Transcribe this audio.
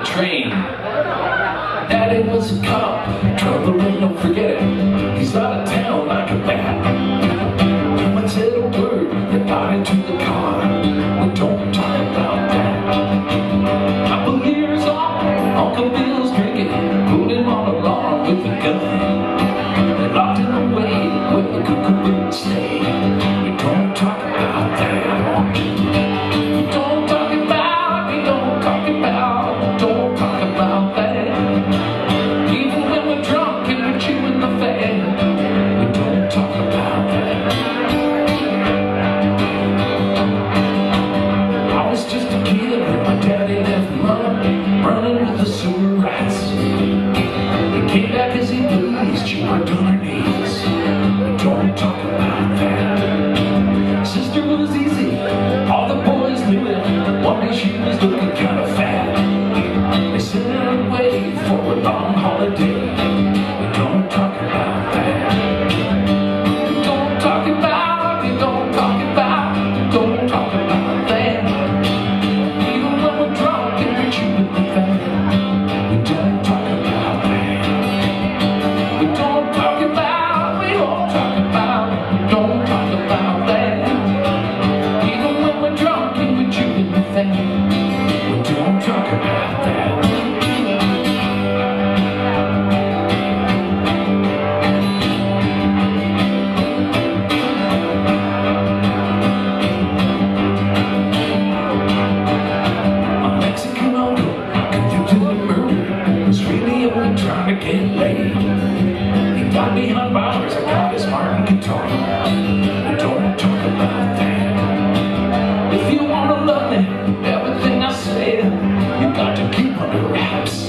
Train. Daddy was a cop, trouble and don't forget it. He's out of town like a bat. No one said a word, they got into the car. We don't talk about that. Couple years on, Uncle Bill's drinking, put him on a lawn with a gun. They locked him away where the cuckoo wouldn't stay. We don't talk about that. We don't talk about, we don't talk about, don't talk about that. Even when we're drunk and we're chewing the fat, we don't talk about that. I was just a kid when my daddy left mom, running with the sewer rats. He came back as he pleased, she worked on her knees. We don't talk about that. Sister was easy, all the boys knew it. One day she was looking kind of fat. They sent her away for a long holiday. We don't talk about that. We don't talk about, we don't talk about, don't talk about that. Even when we're drunk and we're chewing the fat, we don't talk about that. We don't talk about, we don't talk about, we don't talk about that. Even when we're drunk and we're chewing the fat, we don't talk about that. Trying to get laid. He got behind bars, I got his Martin guitar. We don't talk about that. If you wanna love me, everything I say, you got to keep under wraps.